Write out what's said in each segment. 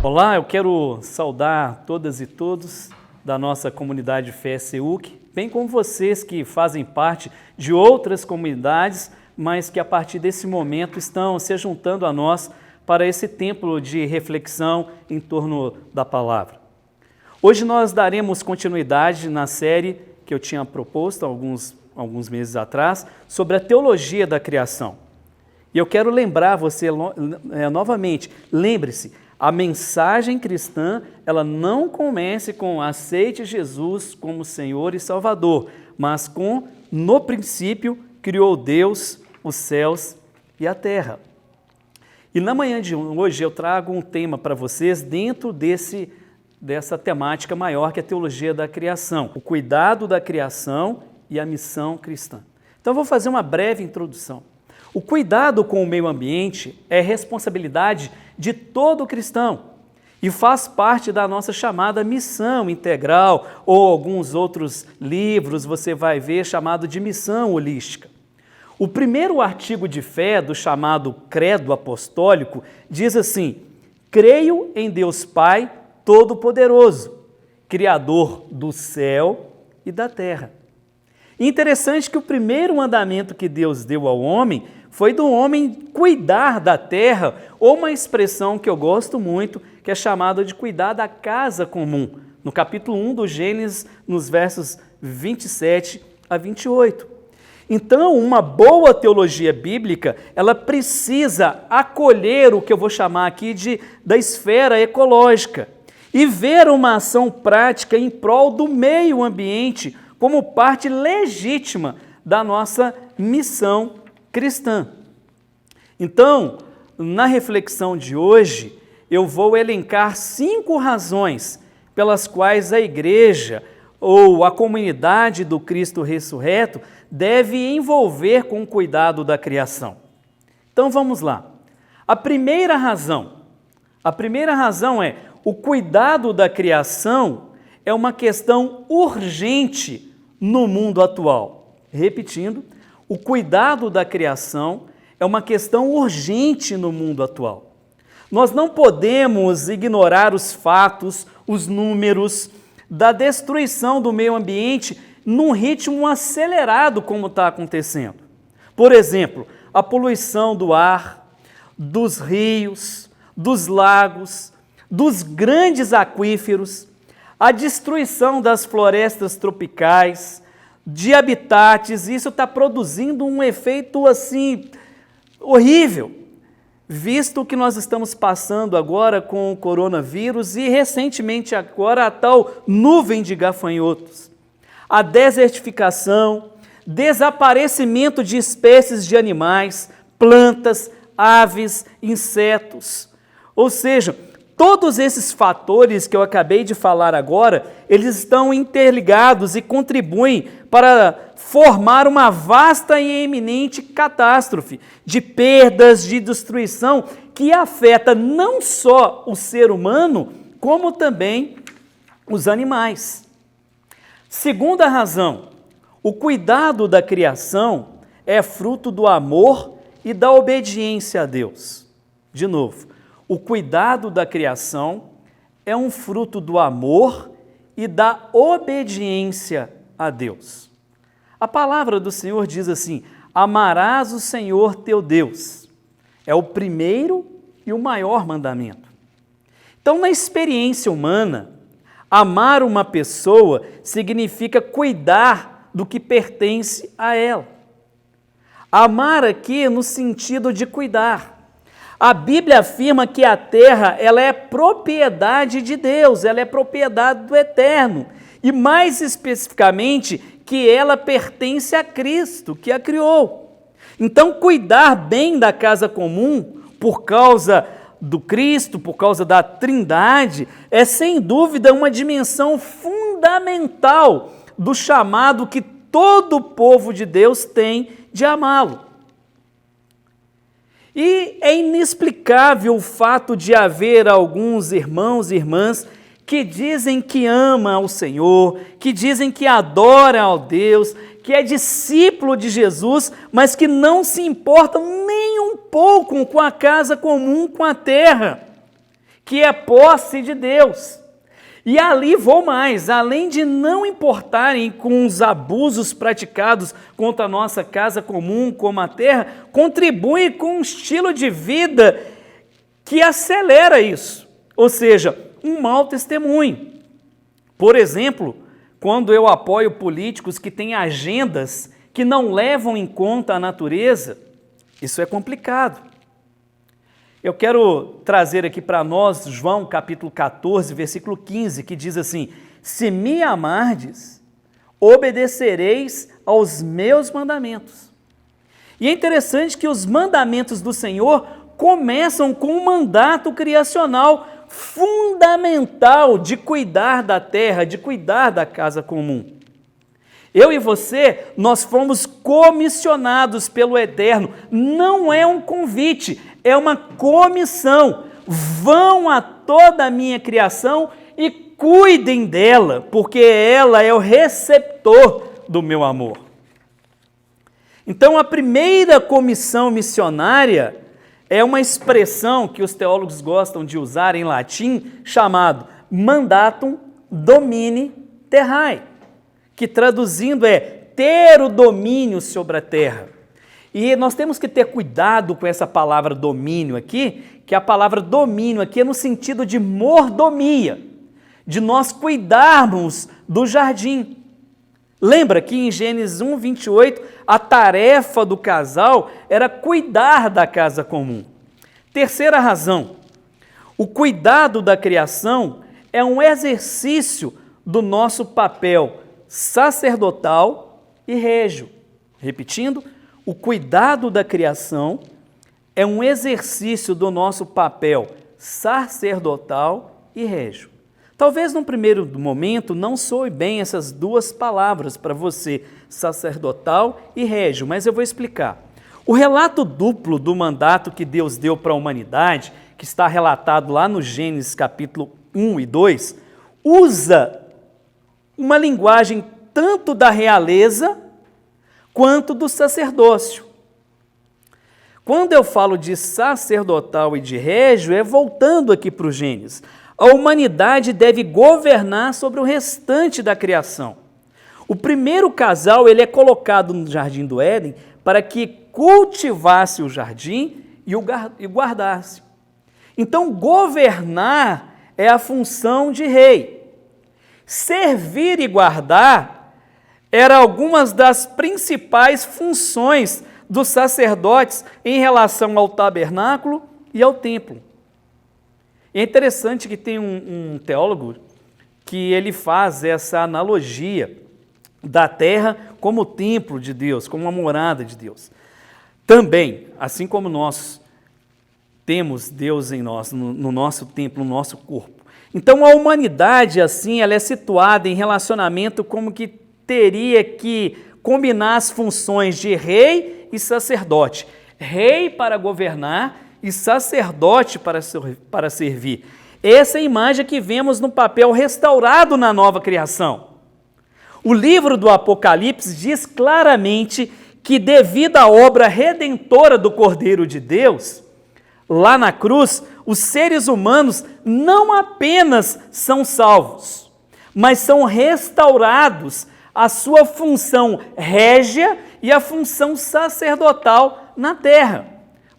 Olá, eu quero saudar todas e todos da nossa comunidade Fé SEUC, bem como vocês que fazem parte de outras comunidades, mas que a partir desse momento estão se juntando a nós para esse tempo de reflexão em torno da palavra. Hoje nós daremos continuidade na série que eu tinha proposto alguns meses atrás sobre a teologia da criação. E eu quero lembrar você novamente, lembre-se, a mensagem cristã, ela não começa com aceite Jesus como Senhor e Salvador, mas com, no princípio, criou Deus os céus e a terra. E na manhã de hoje eu trago um tema para vocês dentro dessa temática maior que é a teologia da criação, o cuidado da criação e a missão cristã. Então eu vou fazer uma breve introdução. O cuidado com o meio ambiente é responsabilidade de todo cristão e faz parte da nossa chamada missão integral, ou alguns outros livros você vai ver chamado de missão holística. O primeiro artigo de fé do chamado Credo Apostólico diz assim: creio em Deus Pai Todo-Poderoso, Criador do céu e da terra. Interessante que o primeiro mandamento que Deus deu ao homem foi do homem cuidar da terra, ou uma expressão que eu gosto muito, que é chamada de cuidar da casa comum, no capítulo 1 do Gênesis, nos versos 27 a 28. Então, uma boa teologia bíblica, ela precisa acolher o que eu vou chamar aqui da esfera ecológica e ver uma ação prática em prol do meio ambiente como parte legítima da nossa missão cristã. Então, na reflexão de hoje, eu vou elencar 5 razões pelas quais a igreja ou a comunidade do Cristo ressurreto deve envolver com o cuidado da criação. Então vamos lá. A primeira razão é o cuidado da criação é uma questão urgente no mundo atual. Repetindo, o cuidado da criação é uma questão urgente no mundo atual. Nós não podemos ignorar os fatos, os números da destruição do meio ambiente num ritmo acelerado como está acontecendo. Por exemplo, a poluição do ar, dos rios, dos lagos, dos grandes aquíferos, a destruição das florestas tropicais, de habitats, isso está produzindo um efeito assim horrível, visto que nós estamos passando agora com o coronavírus e recentemente agora a tal nuvem de gafanhotos. A desertificação, desaparecimento de espécies de animais, plantas, aves, insetos. Ou seja, todos esses fatores que eu acabei de falar agora, eles estão interligados e contribuem para formar uma vasta e eminente catástrofe de perdas, de destruição, que afeta não só o ser humano, como também os animais. Segunda razão, o cuidado da criação é fruto do amor e da obediência a Deus. De novo, o cuidado da criação é um fruto do amor e da obediência a Deus. A palavra do Senhor diz assim: amarás o Senhor teu Deus. É o primeiro e o maior mandamento. Então, na experiência humana, amar uma pessoa significa cuidar do que pertence a ela. Amar aqui no sentido de cuidar. A Bíblia afirma que a terra ela é propriedade de Deus, ela é propriedade do Eterno. E mais especificamente, que ela pertence a Cristo, que a criou. Então, cuidar bem da casa comum, por causa do Cristo, por causa da Trindade, é sem dúvida uma dimensão fundamental do chamado que todo o povo de Deus tem de amá-lo. E é inexplicável o fato de haver alguns irmãos e irmãs que dizem que ama ao Senhor, que dizem que adora ao Deus, que é discípulo de Jesus, mas que não se importam nem um pouco com a casa comum, com a terra, que é posse de Deus. E ali vou mais, além de não importarem com os abusos praticados contra a nossa casa comum, como a terra, contribuem com um estilo de vida que acelera isso, ou seja, um mau testemunho. Por exemplo, quando eu apoio políticos que têm agendas que não levam em conta a natureza, isso é complicado. Eu quero trazer aqui para nós João capítulo 14, versículo 15, que diz assim: se me amardes, obedecereis aos meus mandamentos. E é interessante que os mandamentos do Senhor começam com um mandato criacional fundamental de cuidar da terra, de cuidar da casa comum. Eu e você, nós fomos comissionados pelo Eterno. Não é um convite, é uma comissão. Vão a toda a minha criação e cuidem dela, porque ela é o receptor do meu amor. Então, a primeira comissão missionária é uma expressão que os teólogos gostam de usar em latim, chamado mandatum domini terrae, que traduzindo é ter o domínio sobre a terra. E nós temos que ter cuidado com essa palavra domínio aqui, que a palavra domínio aqui é no sentido de mordomia, de nós cuidarmos do jardim. Lembra que em Gênesis 1, 28, a tarefa do casal era cuidar da casa comum. Terceira razão, o cuidado da criação é um exercício do nosso papel sacerdotal e régio. Repetindo, o cuidado da criação é um exercício do nosso papel sacerdotal e régio. Talvez num primeiro momento não soe bem essas duas palavras para você, sacerdotal e régio, mas eu vou explicar. O relato duplo do mandato que Deus deu para a humanidade, que está relatado lá no Gênesis capítulo 1 e 2, usa uma linguagem tanto da realeza quanto do sacerdócio. Quando eu falo de sacerdotal e de régio, é voltando aqui para o Gênesis. A humanidade deve governar sobre o restante da criação. O primeiro casal ele é colocado no Jardim do Éden para que cultivasse o jardim e o guardasse. Então, governar é a função de rei. Servir e guardar eram algumas das principais funções dos sacerdotes em relação ao tabernáculo e ao templo. É interessante que tem um teólogo que ele faz essa analogia da terra como templo de Deus, como uma morada de Deus. Também, assim como nós temos Deus em nós, no nosso templo, no nosso corpo. Então a humanidade, assim, ela é situada em relacionamento como que teria que combinar as funções de rei e sacerdote. Rei para governar e sacerdote para servir. Essa é a imagem que vemos no papel restaurado na nova criação. O livro do Apocalipse diz claramente que devido à obra redentora do Cordeiro de Deus, lá na cruz, os seres humanos não apenas são salvos, mas são restaurados à sua função régia e à função sacerdotal na terra.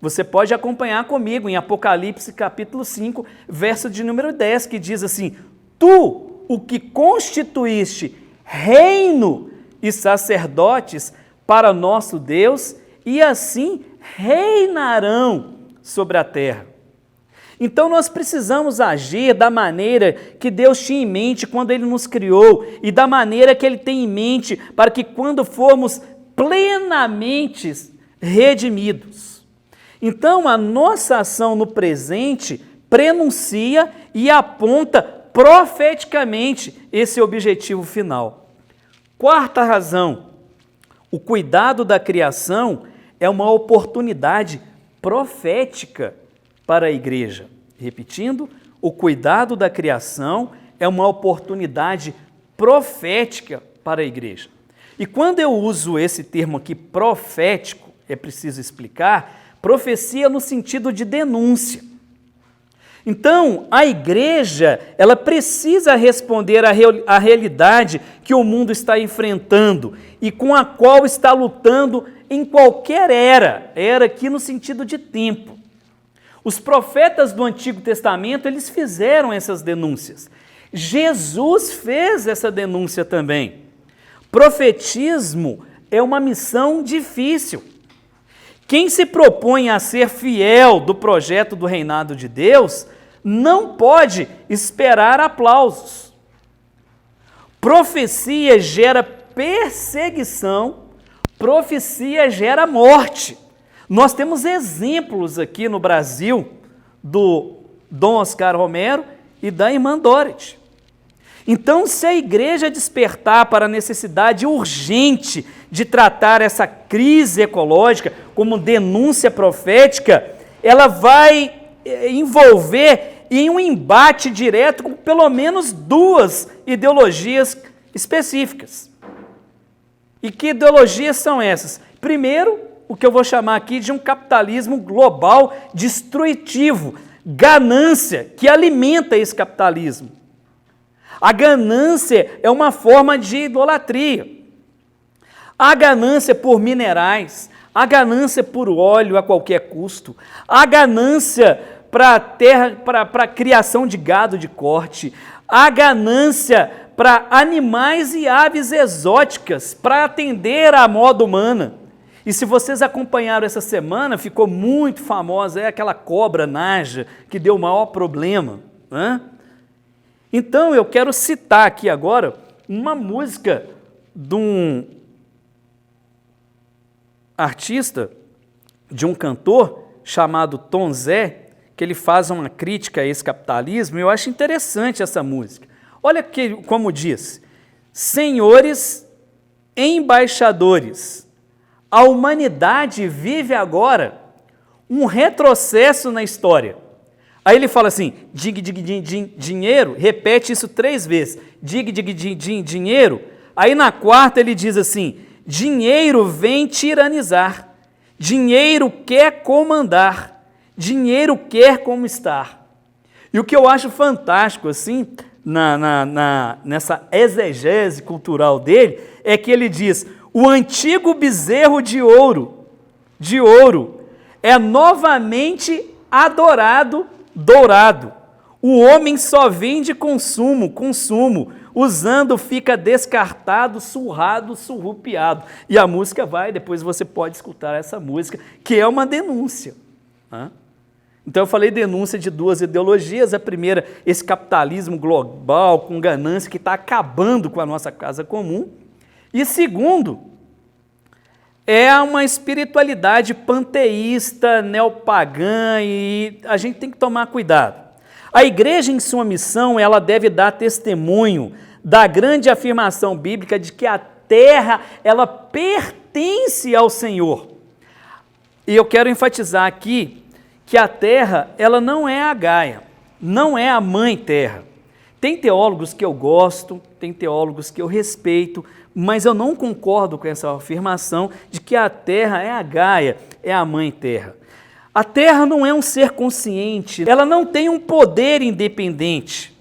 Você pode acompanhar comigo em Apocalipse capítulo 5, verso de número 10, que diz assim: tu, o que constituíste reino e sacerdotes para nosso Deus, e assim reinarão sobre a terra. Então nós precisamos agir da maneira que Deus tinha em mente quando Ele nos criou, e da maneira que Ele tem em mente para que quando formos plenamente redimidos. Então, a nossa ação no presente prenuncia e aponta profeticamente esse objetivo final. Quarta razão, o cuidado da criação é uma oportunidade profética para a igreja. Repetindo, o cuidado da criação é uma oportunidade profética para a igreja. E quando eu uso esse termo aqui, profético, é preciso explicar, profecia no sentido de denúncia. Então, a igreja, ela precisa responder à realidade que o mundo está enfrentando e com a qual está lutando em qualquer era aqui no sentido de tempo. Os profetas do Antigo Testamento, eles fizeram essas denúncias. Jesus fez essa denúncia também. Profetismo é uma missão difícil. Quem se propõe a ser fiel do projeto do reinado de Deus não pode esperar aplausos. Profecia gera perseguição, profecia gera morte. Nós temos exemplos aqui no Brasil do Dom Oscar Romero e da irmã Dorothy. Então, se a igreja despertar para a necessidade urgente de tratar essa crise ecológica como denúncia profética, ela vai envolver em um embate direto com pelo menos duas ideologias específicas. E que ideologias são essas? Primeiro, o que eu vou chamar aqui de um capitalismo global destrutivo, ganância que alimenta esse capitalismo. A ganância é uma forma de idolatria. A ganância por minerais, a ganância por óleo a qualquer custo, a ganância para terra, para a criação de gado de corte, a ganância para animais e aves exóticas, para atender à moda humana. E se vocês acompanharam essa semana, ficou muito famosa, é aquela cobra naja que deu o maior problema, né? Então eu quero citar aqui agora uma música de um artista, de um cantor chamado Tom Zé, que ele faz uma crítica a esse capitalismo, e eu acho interessante essa música. Olha como diz: senhores embaixadores, a humanidade vive agora um retrocesso na história. Aí ele fala assim, dinheiro, repete isso 3 vezes, dinheiro. Aí na quarta ele diz assim, dinheiro vem tiranizar, dinheiro quer comandar, dinheiro quer como estar. E o que eu acho fantástico assim, nessa exegese cultural dele, é que ele diz, o antigo bezerro de ouro, é novamente adorado, dourado. O homem só vende consumo, usando fica descartado, surrado, surrupiado. E a música vai, depois você pode escutar essa música, que é uma denúncia. Então eu falei denúncia de 2 ideologias, a primeira, esse capitalismo global, com ganância, que está acabando com a nossa casa comum. E segundo, é uma espiritualidade panteísta, neopagã, e a gente tem que tomar cuidado. A igreja, em sua missão, ela deve dar testemunho da grande afirmação bíblica de que a terra, ela pertence ao Senhor. E eu quero enfatizar aqui que a terra, ela não é a Gaia, não é a mãe terra. Tem teólogos que eu gosto, tem teólogos que eu respeito, mas eu não concordo com essa afirmação de que a terra é a Gaia, é a mãe terra. A terra não é um ser consciente, ela não tem um poder independente.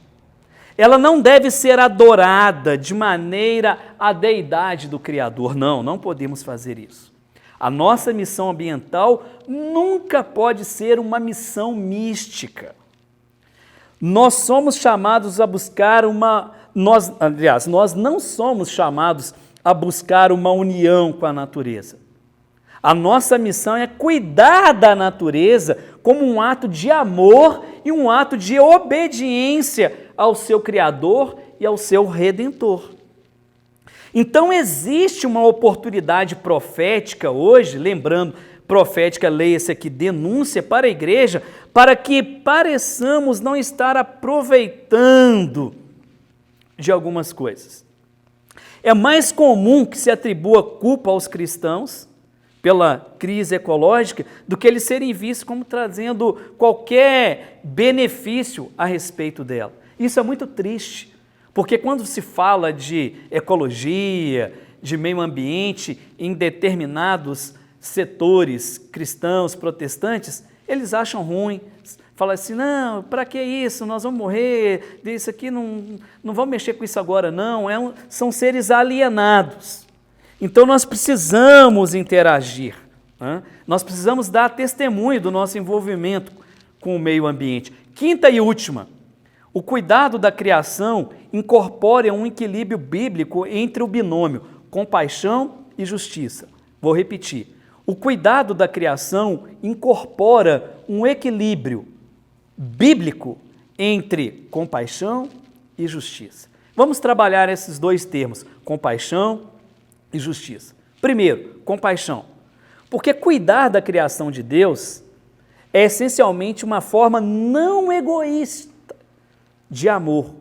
Ela não deve ser adorada de maneira à deidade do Criador. Não podemos fazer isso. A nossa missão ambiental nunca pode ser uma missão mística. Nós somos chamados a buscar nós não somos chamados a buscar uma união com a natureza. A nossa missão é cuidar da natureza como um ato de amor e um ato de obediência ao seu Criador e ao seu Redentor. Então existe uma oportunidade profética hoje, lembrando, profética, leia-se aqui, denúncia para a igreja, para que pareçamos não estar aproveitando de algumas coisas. É mais comum que se atribua culpa aos cristãos pela crise ecológica do que eles serem vistos como trazendo qualquer benefício a respeito dela. Isso é muito triste, porque quando se fala de ecologia, de meio ambiente em determinados setores cristãos, protestantes, eles acham ruim, falam assim, não, para que isso, nós vamos morrer, isso aqui não vamos mexer com isso agora não, são seres alienados. Então nós precisamos interagir, né? Nós precisamos dar testemunho do nosso envolvimento com o meio ambiente. Quinta e última, o cuidado da criação incorpora um equilíbrio bíblico entre o binômio compaixão e justiça. Vou repetir. O cuidado da criação incorpora um equilíbrio bíblico entre compaixão e justiça. Vamos trabalhar esses dois termos, compaixão e justiça. Primeiro, compaixão. Porque cuidar da criação de Deus é essencialmente uma forma não egoísta de amor,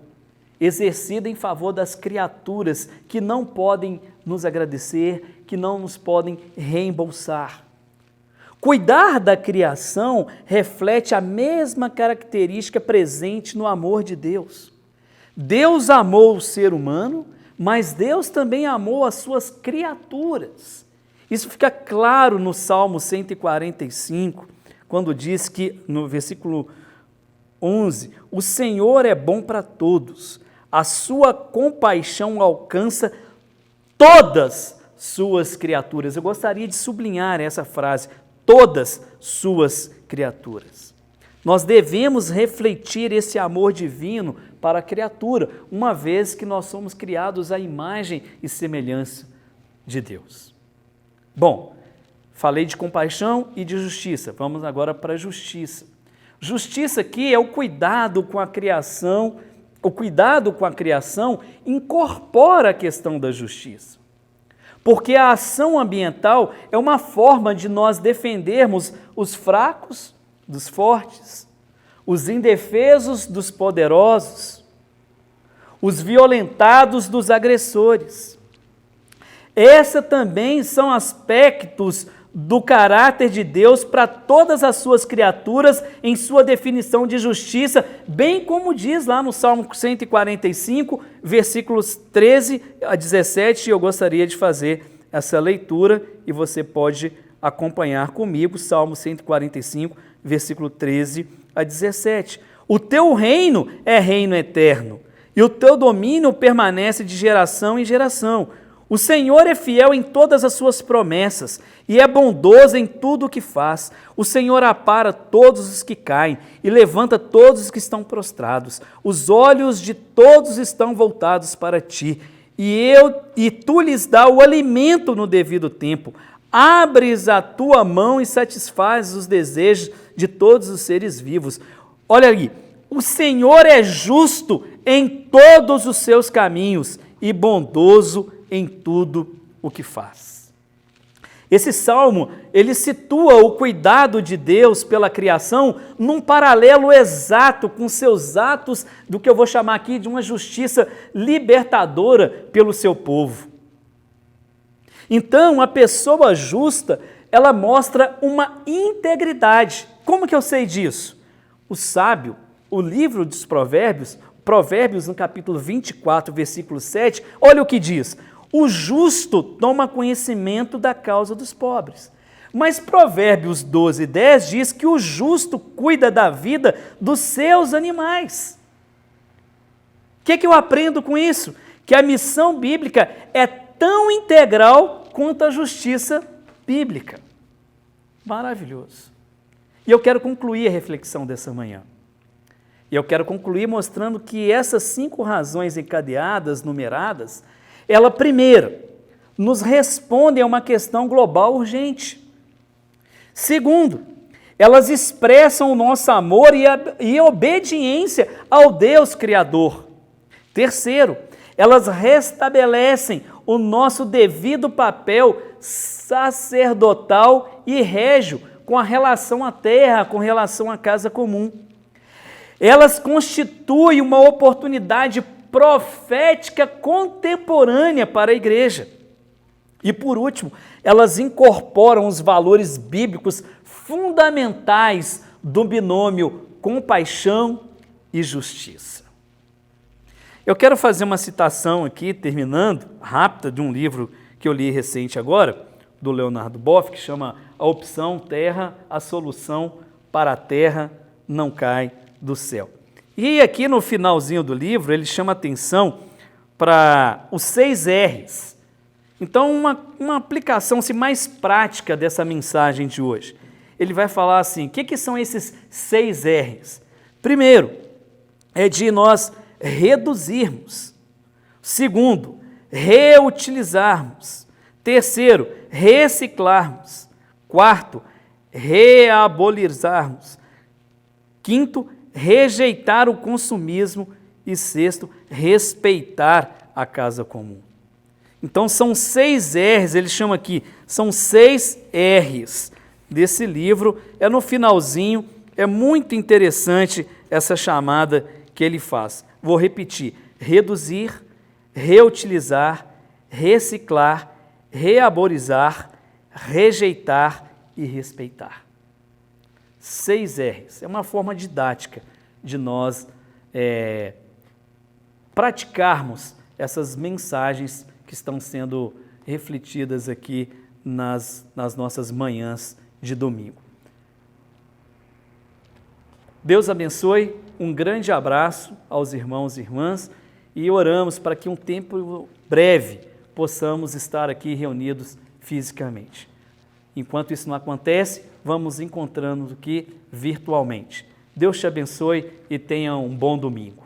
exercida em favor das criaturas que não podem nos agradecer, que não nos podem reembolsar. Cuidar da criação reflete a mesma característica presente no amor de Deus. Deus amou o ser humano, mas Deus também amou as suas criaturas. Isso fica claro no Salmo 145, quando diz que, no versículo 11, o Senhor é bom para todos, a sua compaixão alcança todas suas criaturas. Eu gostaria de sublinhar essa frase, todas suas criaturas. Nós devemos refletir esse amor divino para a criatura, uma vez que nós somos criados à imagem e semelhança de Deus. Bom, falei de compaixão e de justiça, vamos agora para a justiça. Justiça aqui é o cuidado com a criação, o cuidado com a criação incorpora a questão da justiça. Porque a ação ambiental é uma forma de nós defendermos os fracos dos fortes, os indefesos dos poderosos, os violentados dos agressores. Esses também são aspectos do caráter de Deus para todas as suas criaturas em sua definição de justiça, bem como diz lá no Salmo 145, versículos 13 a 17, eu gostaria de fazer essa leitura e você pode acompanhar comigo, Salmo 145, versículo 13 a 17. O teu reino é reino eterno, e o teu domínio permanece de geração em geração. O Senhor é fiel em todas as suas promessas e é bondoso em tudo o que faz. O Senhor apara todos os que caem e levanta todos os que estão prostrados. Os olhos de todos estão voltados para ti e tu lhes dá o alimento no devido tempo. Abres a tua mão e satisfazes os desejos de todos os seres vivos. Olha aí, o Senhor é justo em todos os seus caminhos e bondoso em tudo o que faz. Esse salmo, ele situa o cuidado de Deus pela criação num paralelo exato com seus atos do que eu vou chamar aqui de uma justiça libertadora pelo seu povo. Então, a pessoa justa, ela mostra uma integridade. Como que eu sei disso? O sábio, o livro dos Provérbios, Provérbios no capítulo 24, versículo 7, olha o que diz: o justo toma conhecimento da causa dos pobres. Mas Provérbios 12, 10 diz que o justo cuida da vida dos seus animais. O que eu aprendo com isso? Que a missão bíblica é tão integral quanto a justiça bíblica. Maravilhoso. E eu quero concluir a reflexão dessa manhã. E eu quero concluir mostrando que essas 5 razões encadeadas, numeradas, ela, primeiro, nos responde a uma questão global urgente. Segundo, elas expressam o nosso amor e obediência ao Deus Criador. Terceiro, elas restabelecem o nosso devido papel sacerdotal e régio com a relação à terra, com relação à casa comum. Elas constituem uma oportunidade profética contemporânea para a igreja. E por último, elas incorporam os valores bíblicos fundamentais do binômio compaixão e justiça. Eu quero fazer uma citação aqui, terminando, rápida, de um livro que eu li recente agora, do Leonardo Boff, que chama A Opção Terra, a Solução para a Terra Não Cai do Céu. E aqui no finalzinho do livro, ele chama atenção para os 6 R's. Então, uma aplicação assim, mais prática dessa mensagem de hoje. Ele vai falar assim, o que são esses 6 R's? Primeiro, é de nós reduzirmos. Segundo, reutilizarmos. Terceiro, reciclarmos. Quarto, reabolizarmos. Quinto, rejeitar o consumismo. E sexto, respeitar a casa comum. Então são 6 R's, ele chama aqui, são 6 R's desse livro. É no finalzinho, é muito interessante essa chamada que ele faz. Vou repetir, reduzir, reutilizar, reciclar, reaborizar, rejeitar e respeitar. 6 R's, é uma forma didática de nós praticarmos essas mensagens que estão sendo refletidas aqui nas nossas manhãs de domingo. Deus abençoe, um grande abraço aos irmãos e irmãs e oramos para que um tempo breve possamos estar aqui reunidos fisicamente. Enquanto isso não acontece, vamos encontrando aqui virtualmente. Deus te abençoe e tenha um bom domingo.